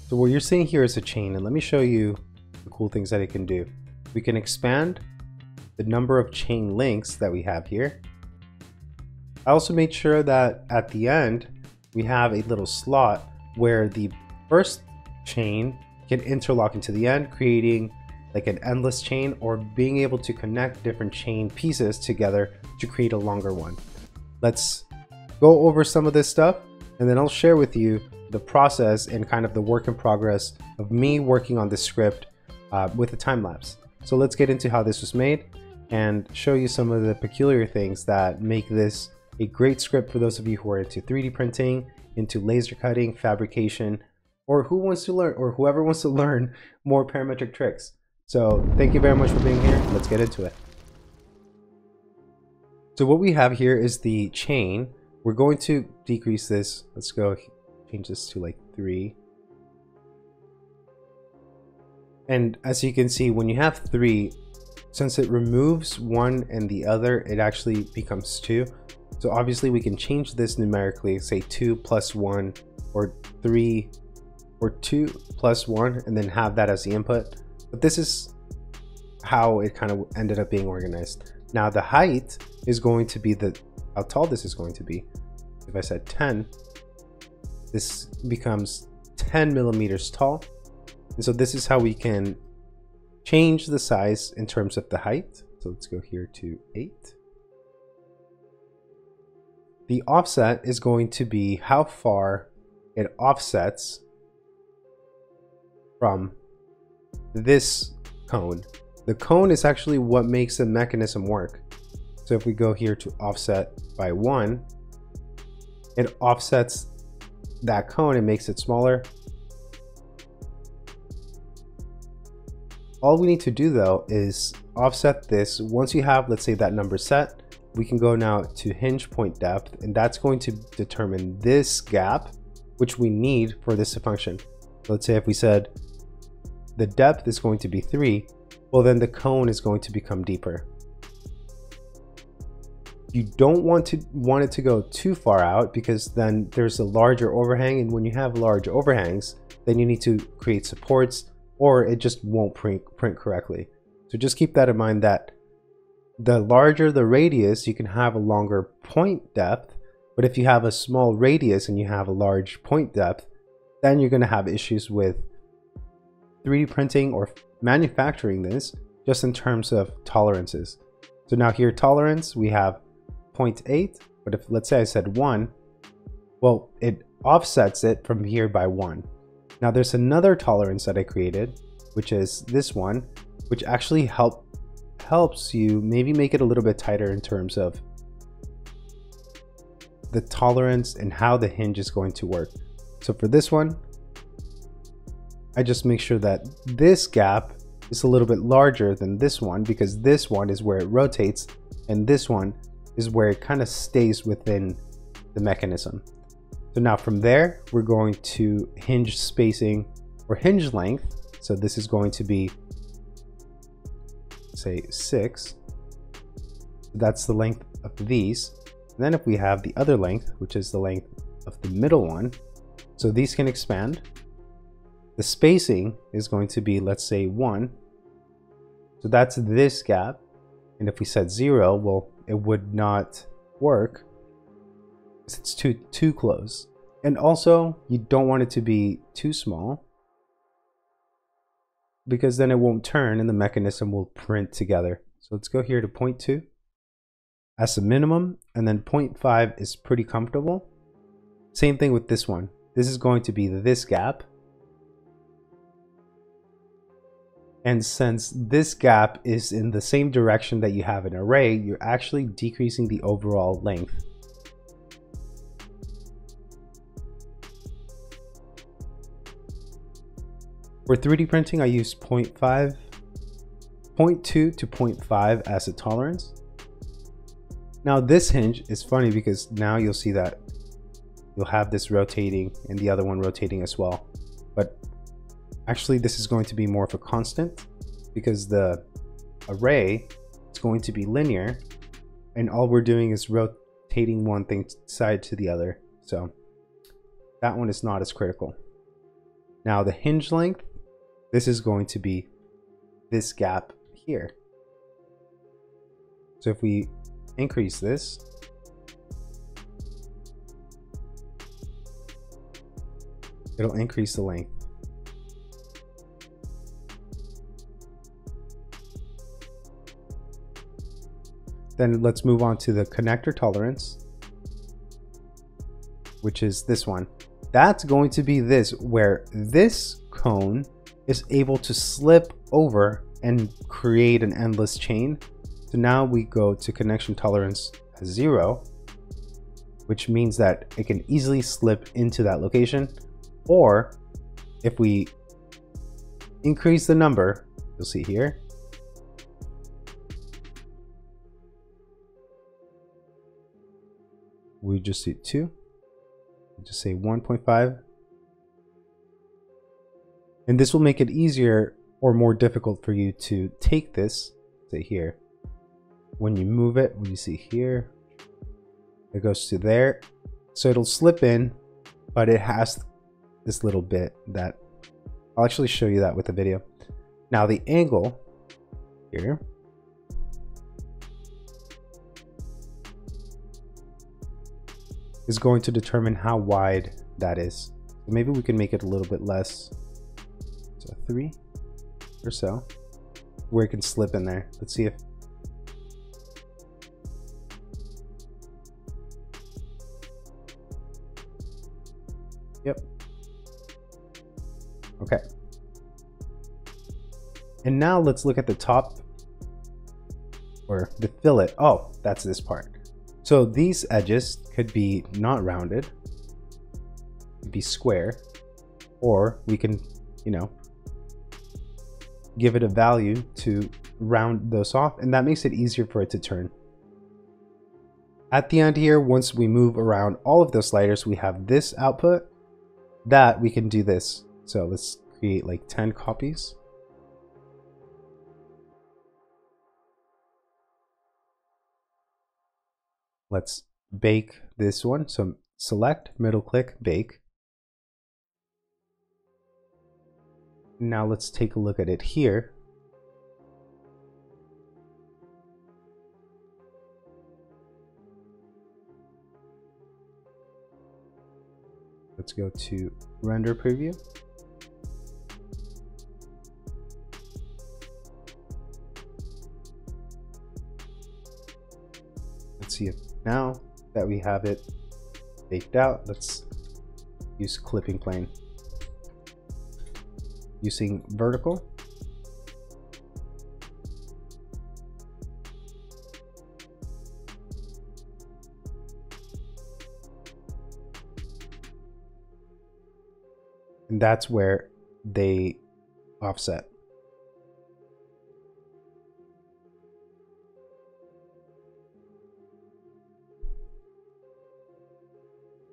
So what you're seeing here is a chain, and let me show you the cool things that it can do. We can expand the number of chain links that we have here. I also made sure that at the end we have a little slot where the first chain can interlock into the end, creating like an endless chain, or being able to connect different chain pieces together to create a longer one. Let's go over some of this stuff, and then I'll share with you the process and kind of the work in progress of me working on this script with a time lapse. So let's get into how this was made and show you some of the peculiar things that make this a great script for those of you who are into 3D printing, into laser cutting, fabrication, or who wants to learn, or whoever wants to learn more parametric tricks. So thank you very much for being here. Let's get into it. So what we have here is the chain. We're going to decrease this. Let's go change this to like 3. And as you can see, when you have 3, since it removes one and the other, it actually becomes 2. So obviously we can change this numerically, say 2 plus 1, or 3 or 2 plus 1, and then have that as the input. But this is how it kind of ended up being organized. Now the height is going to be how tall this is going to be. If I said 10, this becomes 10 millimeters tall. And so this is how we can change the size in terms of the height. So let's go here to 8. The offset is going to be how far it offsets from this cone. The cone is actually what makes the mechanism work. So if we go here to offset by 1, it offsets that cone and makes it smaller. All we need to do though is offset this. Once you have, let's say, that number set, we can go now to hinge point depth, and that's going to determine this gap, which we need for this to function. So let's say if we said the depth is going to be 3, well then the cone is going to become deeper. You don't want it to go too far out, because then there's a larger overhang, and when you have large overhangs, then you need to create supports, or it just won't print correctly. So just keep that in mind, that the larger the radius, you can have a longer point depth, but if you have a small radius and you have a large point depth, then you're going to have issues with 3D printing or manufacturing this, just in terms of tolerances. So now here, tolerance, we have 0.8, but if let's say I said 1, well, it offsets it from here by 1. Now there's another tolerance that I created, which is this one, which actually helps you maybe make it a little bit tighter in terms of the tolerance and how the hinge is going to work. So for this one, I just make sure that this gap is a little bit larger than this one, because this one is where it rotates and this one is where it kind of stays within the mechanism. So now from there, we're going to hinge spacing or hinge length. So this is going to be, say, 6. That's the length of these. And then if we have the other length, which is the length of the middle one, so these can expand. The spacing is going to be, let's say, 1. So that's this gap. And if we said 0, well, it would not work. It's too close. And also, you don't want it to be too small, because then it won't turn and the mechanism will print together. So let's go here to 0.2 as the minimum, and then 0.5 is pretty comfortable. Same thing with this one. This is going to be this gap. And since this gap is in the same direction that you have an array, you're actually decreasing the overall length. For 3D printing, I use 0.2 to 0.5 as a tolerance. Now this hinge is funny because now you'll see that you'll have this rotating and the other one rotating as well. But actually this is going to be more of a constant, because the array is going to be linear and all we're doing is rotating one thing side to the other. So that one is not as critical. Now the hinge length, this is going to be this gap here. So if we increase this, it'll increase the length. Then let's move on to the connector tolerance, which is this one. That's going to be this, where this cone is able to slip over and create an endless chain. So now we go to connection tolerance 0, which means that it can easily slip into that location. Or if we increase the number, you'll see here, we just do 2, just say 1.5, and this will make it easier or more difficult for you to take this, say here, when you move it, when you see here, it goes to there, so it'll slip in, but it has this little bit that I'll actually show you that with the video. Now the angle here, is going to determine how wide that is. So maybe we can make it a little bit less, so 3 or so, where it can slip in there. Let's see if, yep, okay. And now let's look at the top, or the fillet. Oh, that's this part. So these edges could be not rounded, could be square, or we can, you know, give it a value to round those off, and that makes it easier for it to turn. At the end here, once we move around all of those sliders, we have this output that we can do this. So let's create like 10 copies. Let's bake this one. So select, middle click, bake. Now let's take a look at it here. Let's go to render preview. Let's see if now that we have it baked out, let's use clipping plane. Using vertical. And that's where they offset.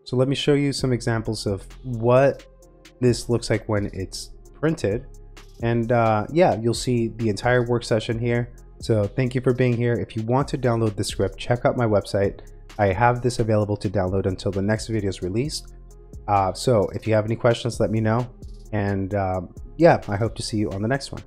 So let me show you some examples of what this looks like when it's printed. And yeah, you'll see the entire work session here. So thank you for being here. If you want to download the script, check out my website. I have this available to download until the next video is released. So if you have any questions, let me know. And yeah, I hope to see you on the next one.